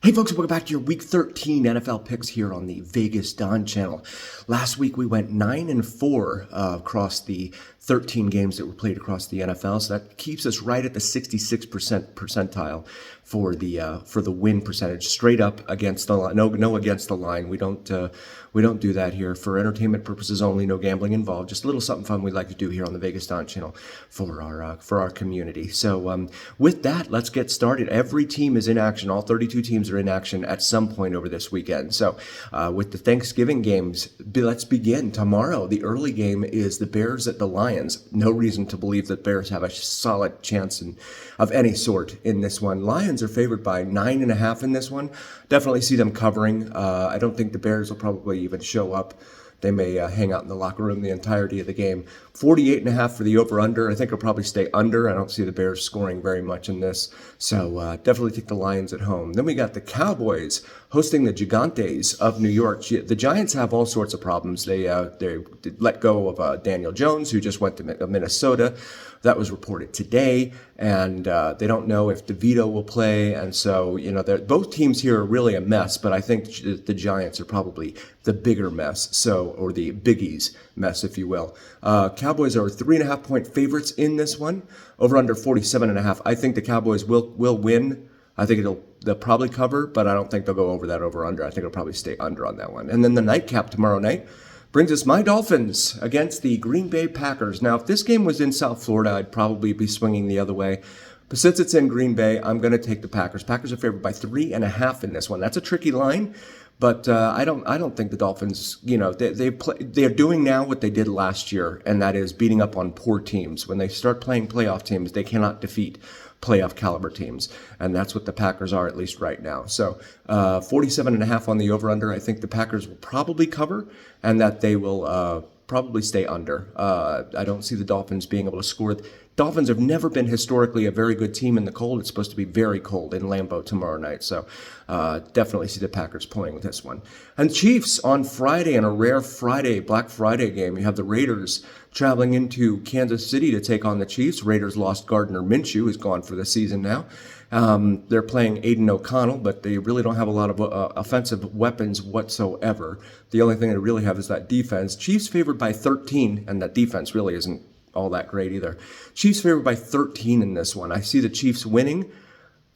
Hey folks, welcome back to your Week 13 NFL picks here on the Vegas Don channel. Last week we went 9-4 across the 13 games that were played across the NFL, so that keeps us right at the 66% percentile for the win percentage, straight up against the line. No against the line. We don't do that here for entertainment purposes only. No gambling involved. Just a little something fun we like to do here on the Vegas Don channel for our community. So with that, let's get started. Every team is in action. All 32 teams are in action at some point over this weekend. So with the Thanksgiving games, let's begin. Tomorrow, the early game is the Bears at the Lions. No reason to believe that Bears have a solid chance of any sort in this one. Lions are favored by 9.5 in this one. Definitely see them covering. I don't think the Bears will probably even show up. They may hang out in the locker room the entirety of the game. 48.5 for the over-under. I think it'll probably stay under. I don't see the Bears scoring very much in this. So definitely take the Lions at home. Then we got the Cowboys hosting the Gigantes of New York. The Giants have all sorts of problems. They let go of Daniel Jones, who just went to Minnesota. That was reported today, and they don't know if DeVito will play, and so both teams here are really a mess. But I think the Giants are probably the bigger mess, or the biggies mess, if you will. Cowboys are 3.5-point favorites in this one, over under 47.5. I think the Cowboys will win. I think they'll probably cover, but I don't think they'll go over that over under. I think it'll probably stay under on that one. And then the nightcap tomorrow night brings us my Dolphins against the Green Bay Packers. Now, if this game was in South Florida, I'd probably be swinging the other way. But since it's in Green Bay, I'm going to take the Packers. Packers are favored by 3.5 in this one. That's a tricky line, but I don't think the Dolphins. They're doing now what they did last year, and that is beating up on poor teams. When they start playing playoff teams, they cannot defeat playoff caliber teams, and that's what the Packers are, at least right now. So 47.5 on the over-under. I think the Packers will probably cover, and that they will probably stay under. I don't see the Dolphins being able to score. Dolphins have never been historically a very good team in the cold. It's supposed to be very cold in Lambeau tomorrow night, so definitely see the Packers playing with this one. And Chiefs on Friday, in a rare Black Friday game. You have the Raiders traveling into Kansas City to take on the Chiefs. Raiders lost Gardner Minshew, who's gone for the season now. They're playing Aiden O'Connell, but they really don't have a lot of offensive weapons whatsoever. The only thing they really have is that defense. Chiefs favored by 13, and that defense really isn't all that great either. Chiefs favored by 13 in this one. I see the Chiefs winning.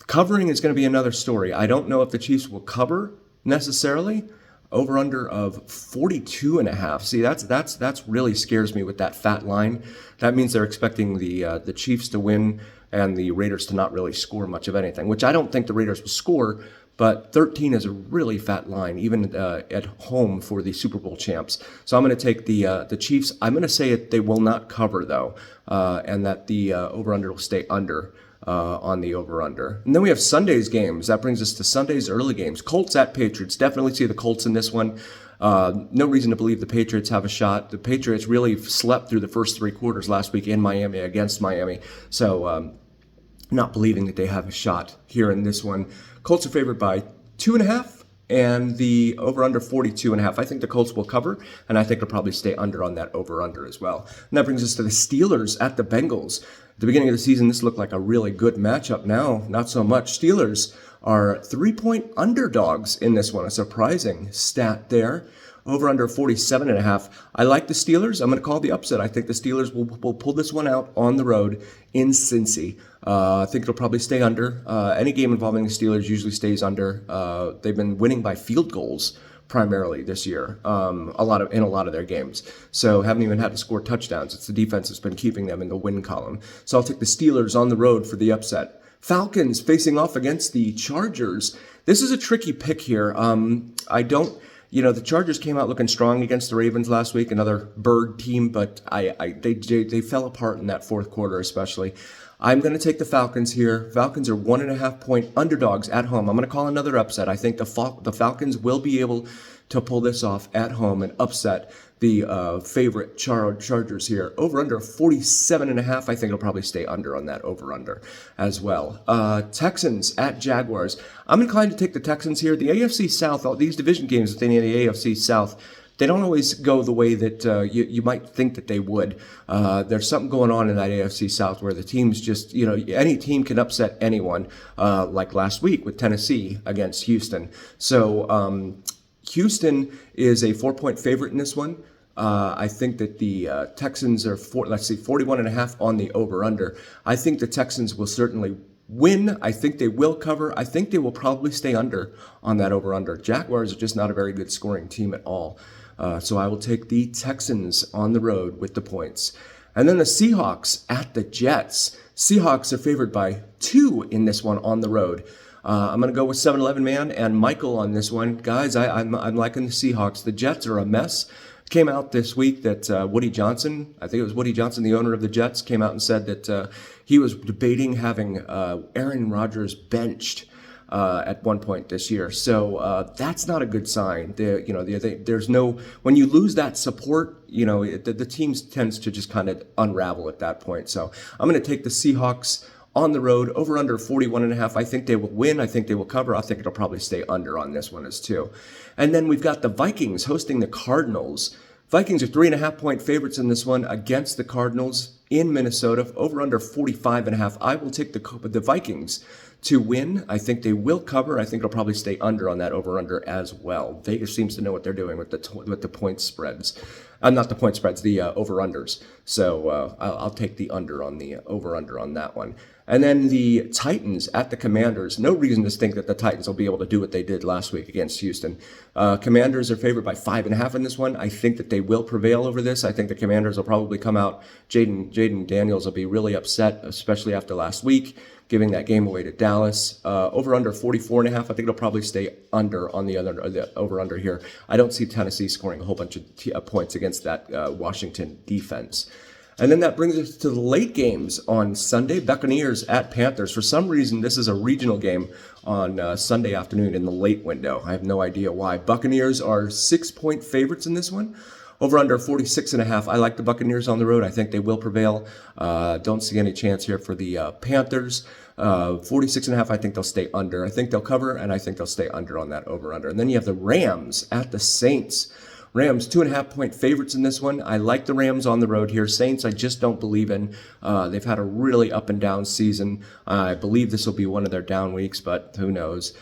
Covering is going to be another story. I don't know if the Chiefs will cover necessarily. Over under of 42.5. See, that's really scares me with that fat line. That means they're expecting the Chiefs to win and the Raiders to not really score much of anything, which I don't think the Raiders will score. But 13 is a really fat line, even at home for the Super Bowl champs. So I'm going to take the Chiefs. I'm going to say they will not cover, though, and that the over-under will stay under on the over-under. And then we have Sunday's games. That brings us to Sunday's early games. Colts at Patriots. Definitely see the Colts in this one. No reason to believe the Patriots have a shot. The Patriots really slept through the first three quarters last week in Miami against Miami. So not believing that they have a shot here in this one. Colts are favored by 2.5 and the over-under 42.5. I think the Colts will cover, and I think they'll probably stay under on that over-under as well. And that brings us to the Steelers at the Bengals. At the beginning of the season, this looked like a really good matchup. Now, not so much. Steelers are 3-point underdogs in this one. A surprising stat there. Over under 47.5. I like the Steelers. I'm going to call the upset. I think the Steelers will pull this one out on the road in Cincy. I think it'll probably stay under. Any game involving the Steelers usually stays under. They've been winning by field goals primarily this year, in a lot of their games. So haven't even had to score touchdowns. It's the defense that's been keeping them in the win column. So I'll take the Steelers on the road for the upset. Falcons facing off against the Chargers. This is a tricky pick here. The Chargers came out looking strong against the Ravens last week, another bird team, but they fell apart in that fourth quarter especially. I'm going to take the Falcons here. Falcons are 1.5-point underdogs at home. I'm going to call another upset. I think the Falcons will be able to pull this off at home and upset the favorite Chargers here. Over-under 47.5. I think it'll probably stay under on that over-under as well. Texans at Jaguars. I'm inclined to take the Texans here. The AFC South, all these division games within the AFC South, they don't always go the way that you might think that they would. There's something going on in that AFC South where the teams just, any team can upset anyone, like last week with Tennessee against Houston. So Houston is a 4-point favorite in this one. I think that the Texans are 41.5 on the over-under. I think the Texans will certainly win. I think they will cover. I think they will probably stay under on that over-under. Jaguars are just not a very good scoring team at all. So I will take the Texans on the road with the points. And then the Seahawks at the Jets. Seahawks are favored by 2 in this one on the road. I'm going to go with 7-Eleven Man and Michael on this one. Guys, I'm liking the Seahawks. The Jets are a mess. Came out this week that Woody Johnson, I think it was Woody Johnson, the owner of the Jets, came out and said that he was debating having Aaron Rodgers benched at one point this year. So that's not a good sign. There's no, when you lose that support, the team tends to just kind of unravel at that point. So I'm going to take the Seahawks on the road, over under 41.5. I think they will win. I think they will cover. I think it'll probably stay under on this one as too. And then we've got the Vikings hosting the Cardinals. Vikings are 3.5-point favorites in this one against the Cardinals in Minnesota, over under 45.5. I will take the Vikings to win. I think they will cover. I think it'll probably stay under on that over-under as well. Vegas seems to know what they're doing with the point spreads. Not the point spreads, the over-unders. So I'll take the under on the over-under on that one. And then the Titans at the Commanders. No reason to think that the Titans will be able to do what they did last week against Houston. Commanders are favored by 5.5 in this one. I think that they will prevail over this. I think the Commanders will probably come out. Jaden Daniels will be really upset, especially after last week, giving that game away to Dallas. Over under 44.5. I think it'll probably stay under on the over under here. I don't see Tennessee scoring a whole bunch of points against that Washington defense. And then that brings us to the late games on Sunday. Buccaneers at Panthers. For some reason, this is a regional game on Sunday afternoon in the late window. I have no idea why. Buccaneers are 6-point favorites in this one. Over under 46.5. I like the Buccaneers on the road. I think they will prevail. Don't see any chance here for the Panthers. 46.5. I think they'll stay under. I think they'll cover, and I think they'll stay under on that over under. And then you have the Rams at the Saints. Rams, 2.5-point favorites in this one. I like the Rams on the road here. Saints, I just don't believe in. They've had a really up and down season. I believe this will be one of their down weeks, but who knows?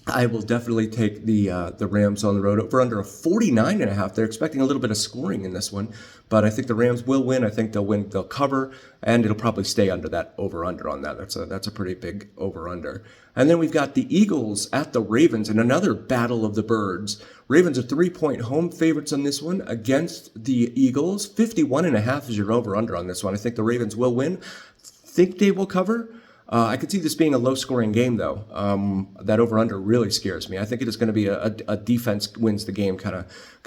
I will definitely take the Rams on the road. Over under a 49.5. They're expecting a little bit of scoring in this one, but I think the Rams will win. I think they'll win. They'll cover, and it'll probably stay under that over under on that. That's a pretty big over under. And then we've got the Eagles at the Ravens in another battle of the birds. Ravens are 3-point home favorites on this one against the Eagles. 51.5 is your over under on this one. I think the Ravens will win. Think they will cover. I could see this being a low-scoring game, though. That over/under really scares me. I think it is going to be a defense wins the game kind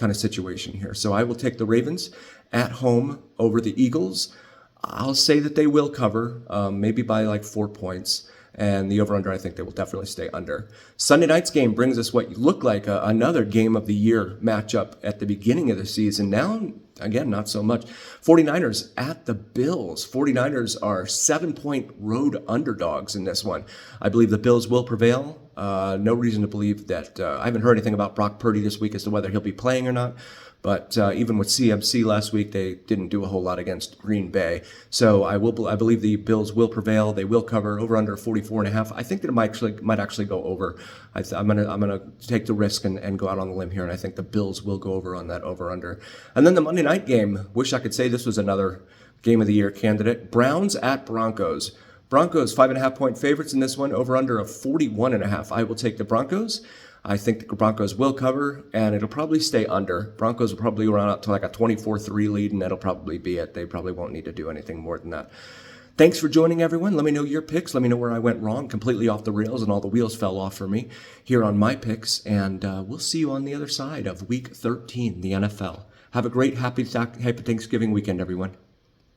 of situation here. So I will take the Ravens at home over the Eagles. I'll say that they will cover, maybe by like 4 points. And the over/under, I think they will definitely stay under. Sunday night's game brings us what looked like another game of the year matchup at the beginning of the season. Now, again, not so much. 49ers at the Bills. 49ers are 7-point road underdogs in this one. I believe the Bills will prevail. No reason to believe that. I haven't heard anything about Brock Purdy this week as to whether he'll be playing or not. But even with CMC last week, they didn't do a whole lot against Green Bay. So I believe the Bills will prevail. They will cover over under 44.5. I think that it might actually go over. I'm gonna take the risk and go out on the limb here, and I think the Bills will go over on that over under. And then the Monday night game. Wish I could say this was another game of the year candidate. Browns at Broncos. Broncos 5.5-point favorites in this one. Over under of 41.5. I will take the Broncos. I think the Broncos will cover, and it'll probably stay under. Broncos will probably run out to like a 24-3 lead, and that'll probably be it. They probably won't need to do anything more than that. Thanks for joining, everyone. Let me know your picks. Let me know where I went wrong, completely off the rails, and all the wheels fell off for me here on my picks. And we'll see you on the other side of Week 13, the NFL. Have a great, happy Thanksgiving weekend, everyone.